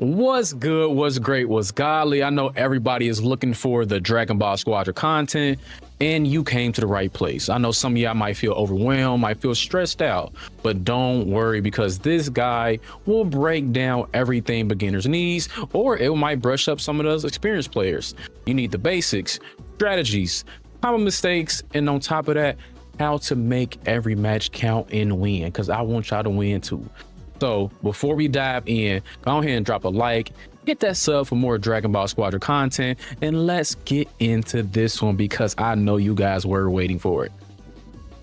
What's good, what's great, what's godly? I know everybody is looking for the Dragon Ball Squadra content, and you came to the right place. I know some of y'all might feel overwhelmed, might feel stressed out, but don't worry, because this guy will break down everything beginners needs, or it might brush up some of those experienced players. You need the basics, strategies, common mistakes, and on top of that, how to make every match count and win, because I want y'all to win too. So before we dive in, go ahead and drop a like, hit that sub for more Dragon Ball Squadra content, and let's get into this one because I know you guys were waiting for it.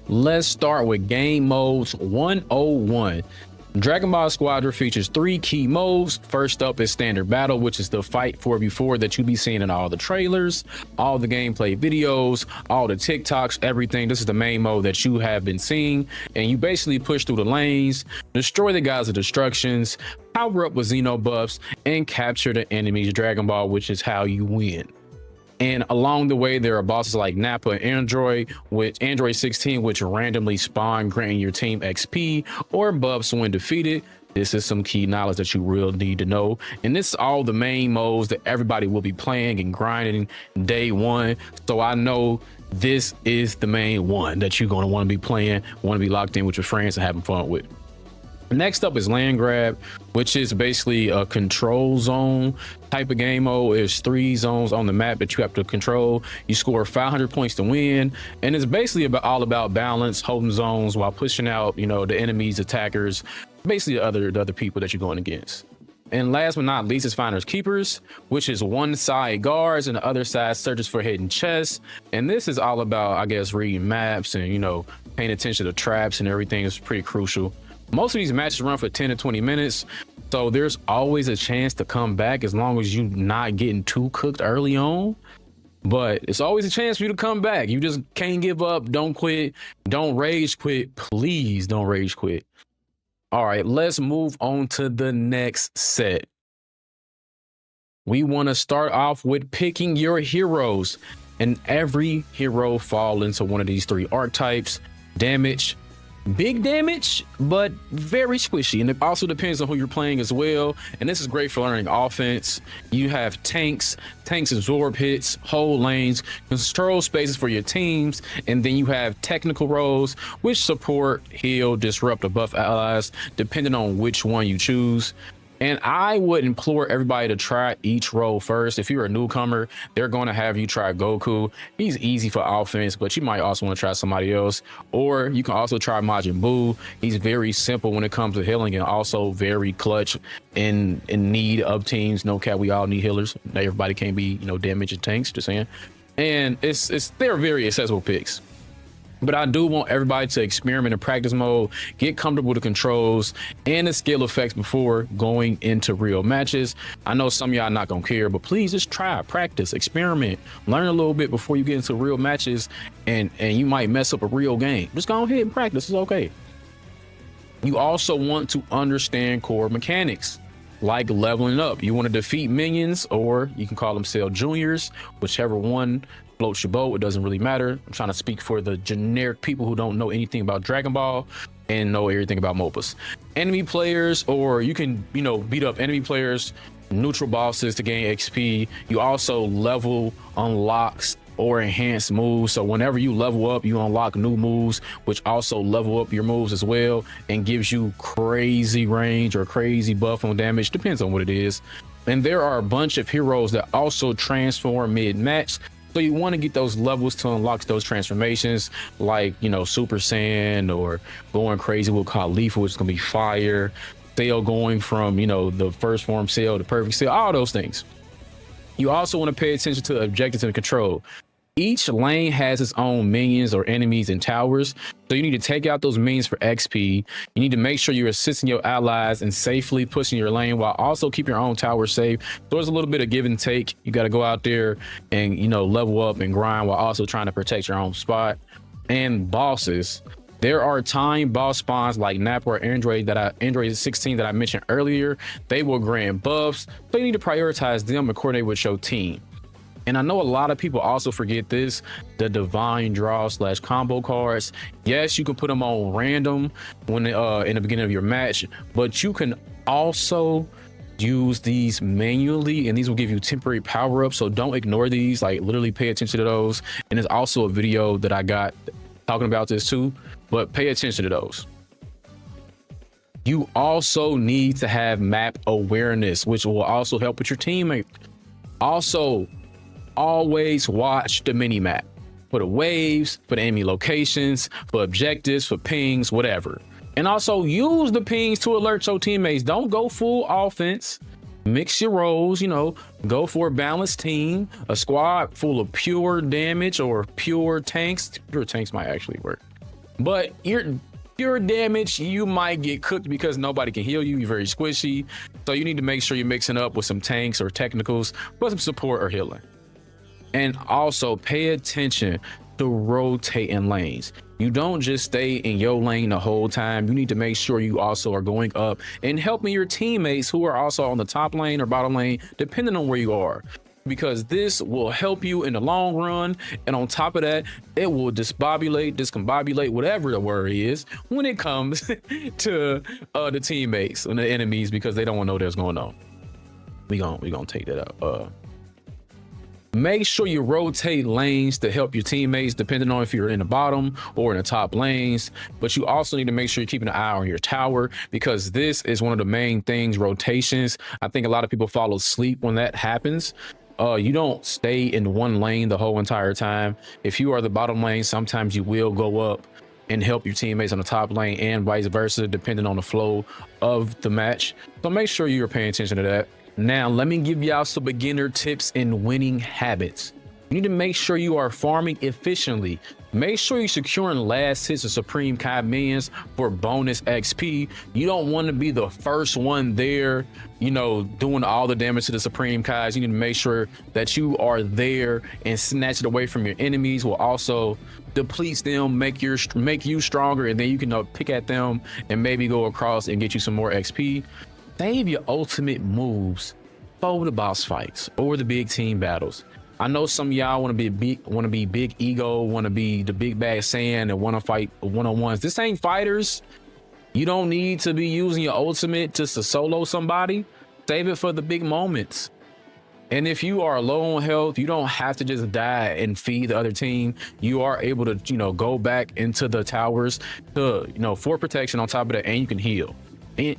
Let's start with game modes 101. Dragon Ball Squadra features 3 key modes. First up is standard battle, which is the fight 4v4 that you be seeing in all the trailers, all the gameplay videos, all the TikToks, everything. This is the main mode that you have been seeing, and you basically push through the lanes, destroy the guys of destructions, power up with Xeno buffs, and capture the enemy's Dragon Ball, which is how you win. And along the way, there are bosses like Nappa and Android 16, which randomly spawn, granting your team XP or buffs when defeated. This is some key knowledge that you really need to know. And this is all the main modes that everybody will be playing and grinding day one. So I know this is the main one that you're going to want to be playing, want to be locked in with your friends and having fun with. Next up is land grab, which is basically a control zone type of game mode. There's 3 zones on the map that you have to control. You score 500 points to win, and it's basically all about balance, holding zones while pushing out, the enemies, attackers, basically the other people that you're going against. And last but not least is finders keepers, which is one side guards and the other side searches for hidden chests. And this is all about, I guess, reading maps and paying attention to traps and everything is pretty crucial. Most of these matches run for 10 to 20 minutes, so there's always a chance to come back as long as you're not getting too cooked early on. But it's always a chance for you to come back. You just can't give up. Don't quit. Don't rage quit. Please don't rage quit. All right, let's move on to the next set. We want to start off with picking your heroes, and every hero falls into one of these 3 archetypes. Damage, big damage, but very squishy, and it also depends on who you're playing as well. And this is great for learning offense. You have tanks absorb hits, hold lanes, control spaces for your teams, and then you have technical roles which support, heal, disrupt, or buff allies depending on which one you choose. And I would implore everybody to try each role first. If you're a newcomer, they're going to have you try Goku. He's easy for offense, but you might also want to try somebody else. Or you can also try Majin Buu. He's very simple when it comes to healing and also very clutch in need of teams. No cap, we all need healers. Not everybody can't be, damage and tanks, just saying. And they're very accessible picks. But I do want everybody to experiment in practice mode, get comfortable with the controls and the skill effects before going into real matches. I know some of y'all not gonna care, but please just try, practice, experiment, learn a little bit before you get into real matches, and you might mess up a real game. Just go ahead and practice, it's okay. You also want to understand core mechanics, like leveling up. You want to defeat minions, or you can call them Cell Juniors, whichever one floats your boat. It doesn't really matter. I'm trying to speak for the generic people who don't know anything about Dragon Ball and know everything about MOBAs. Enemy players, or you can beat up enemy players, neutral bosses to gain XP. You also level unlocks or enhance moves. So whenever you level up, you unlock new moves, which also level up your moves as well and gives you crazy range or crazy buff on damage, depends on what it is. And there are a bunch of heroes that also transform mid-match. So you want to get those levels to unlock those transformations, like, Super Saiyan, or going crazy, we'll call lethal, which is going to be fire. Cell going from, the first form Cell to perfect Cell, all those things. You also want to pay attention to objectives and control. Each lane has its own minions or enemies and towers, so you need to take out those minions for XP. You need to make sure you're assisting your allies and safely pushing your lane while also keeping your own tower safe. So there's a little bit of give and take. You got to go out there and level up and grind while also trying to protect your own spot. And bosses, there are timed boss spawns like Nappa or Android 16 that I mentioned earlier. They will grant buffs, so you need to prioritize them and coordinate with your team. And I know a lot of people also forget this, the divine draw / combo cards. Yes, you can put them on random when in the beginning of your match, but you can also use these manually, and these will give you temporary power-ups, so don't ignore these. Like, literally pay attention to those. And there's also a video that I got talking about this too, but pay attention to those. You also need to have map awareness, which will also help with your teammate. Also, always watch the mini map for the waves, for the enemy locations, for objectives, for pings, whatever. And also use the pings to alert your teammates. Don't go full offense. Mix your roles, you know, go for a balanced team, a squad full of pure damage or pure tanks. Pure tanks might actually work, but your pure damage, you might get cooked because nobody can heal you. You're very squishy. So you need to make sure you're mixing up with some tanks or technicals, but some support or healing. And also pay attention to rotating lanes. You don't just stay in your lane the whole time. You need to make sure you also are going up and helping your teammates who are also on the top lane or bottom lane, depending on where you are, because this will help you in the long run. And on top of that, it will discombobulate, whatever the word is, when it comes to the teammates and the enemies, because they don't want to know what's going on. We gonna take that up. Make sure you rotate lanes to help your teammates, depending on if you're in the bottom or in the top lanes. But you also need to make sure you're keeping an eye on your tower, because this is one of the main things, rotations. I think a lot of people fall asleep when that happens. You don't stay in one lane the whole entire time. If you are the bottom lane, sometimes you will go up and help your teammates on the top lane, and vice versa, depending on the flow of the match. So make sure you're paying attention to that. Now, let me give y'all some beginner tips in winning habits. You need to make sure you are farming efficiently. Make sure you're securing last hits of Supreme Kai minions for bonus XP. You don't want to be the first one there, you know, doing all the damage to the Supreme Kais. You need to make sure that you are there and snatch it away from your enemies. Will also depletes them, make you stronger, and then you can pick at them and maybe go across and get you some more XP. Save your ultimate moves for the boss fights or the big team battles. I know some of y'all want to be big ego, want to be the big bag Saiyan, and want to fight one-on-ones. This ain't fighters. You don't need to be using your ultimate just to solo somebody. Save it for the big moments. And if you are low on health, you don't have to just die and feed the other team. You are able to, you know, go back into the towers to, you know, for protection on top of that, and you can heal.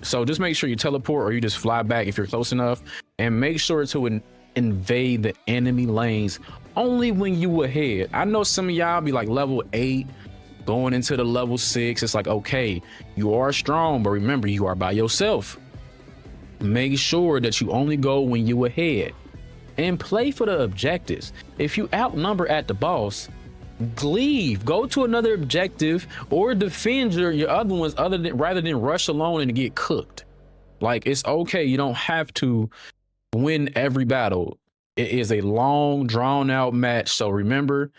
So just make sure you teleport or you just fly back if you're close enough, and make sure to invade the enemy lanes only when you ahead. I know some of y'all be like level 8 going into the level 6. It's like, okay, you are strong, but remember, you are by yourself. Make sure that you only go when you ahead, and play for the objectives. If you outnumber at the boss, leave, go to another objective, or defend your other ones, rather than rush alone and get cooked. Like, it's okay, you don't have to win every battle. It is a long, drawn out match, so remember,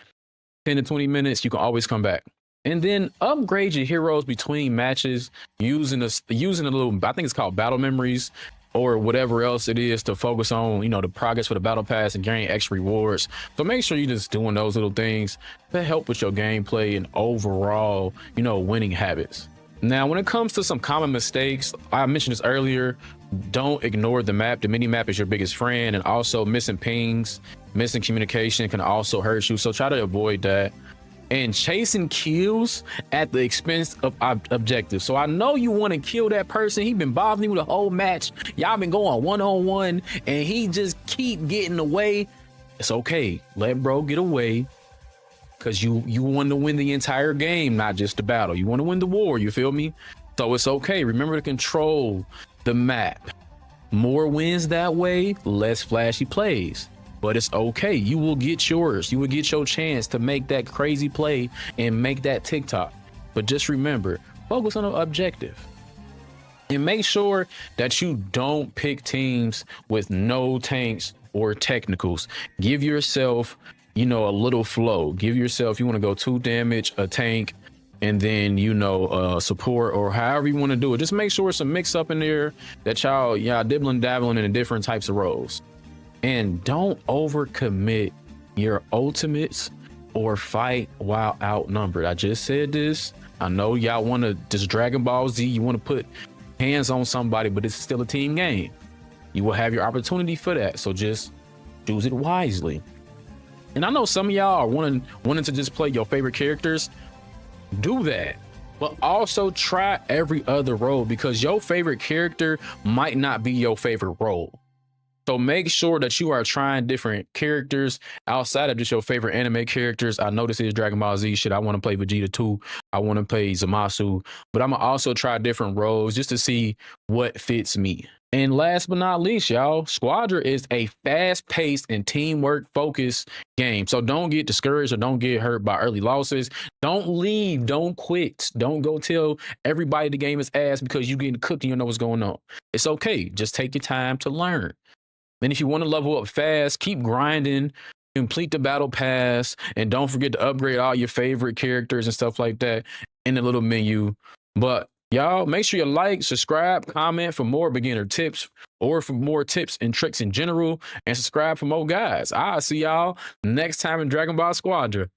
10 to 20 minutes, you can always come back. And then upgrade your heroes between matches using a little, I think it's called battle memories, or whatever else it is, to focus on, you know, the progress for the battle pass and gain extra rewards. So make sure you're just doing those little things to help with your gameplay and overall, you know, winning habits. Now, when it comes to some common mistakes, I mentioned this earlier, don't ignore the map. The mini map is your biggest friend, and also missing pings, missing communication can also hurt you. So try to avoid that. And chasing kills at the expense of objectives. So I know you want to kill that person. He been bothering you the whole match. Y'all been going one-on-one, and he just keep getting away. It's okay. Let bro get away, because you want to win the entire game, not just the battle. You want to win the war, you feel me? So it's okay. Remember to control the map. More wins that way, less flashy plays. But it's okay. You will get yours. You will get your chance to make that crazy play and make that TikTok. But just remember, focus on the objective. And make sure that you don't pick teams with no tanks or technicals. Give yourself, you know, a little flow. Give yourself, you want to go 2 damage, a tank, and then, you know, support, or however you want to do it. Just make sure it's a mix up in there, that y'all dibbling dabbling in the different types of roles. And don't overcommit your ultimates or fight while outnumbered. I just said this. I know y'all want to, this Dragon Ball Z, you want to put hands on somebody, but it's still a team game. you will have your opportunity for that. So just choose it wisely. And I know some of y'all are wanting to just play your favorite characters. Do that, but also try every other role, because your favorite character might not be your favorite role. So make sure that you are trying different characters outside of just your favorite anime characters. I know this is Dragon Ball Z shit. I want to play Vegeta too. I want to play Zamasu, but I'm gonna also try different roles just to see what fits me. And last but not least, y'all, Squadra is a fast-paced and teamwork-focused game. So don't get discouraged or don't get hurt by early losses. Don't leave. Don't quit. Don't go tell everybody the game is ass because you getting cooked and you know what's going on. It's okay. Just take your time to learn. And if you want to level up fast, keep grinding, complete the battle pass, and don't forget to upgrade all your favorite characters and stuff like that in the little menu. But y'all, make sure you like, subscribe, comment for more beginner tips or for more tips and tricks in general, and subscribe for more guys. I'll see y'all next time in Dragon Ball Squadra.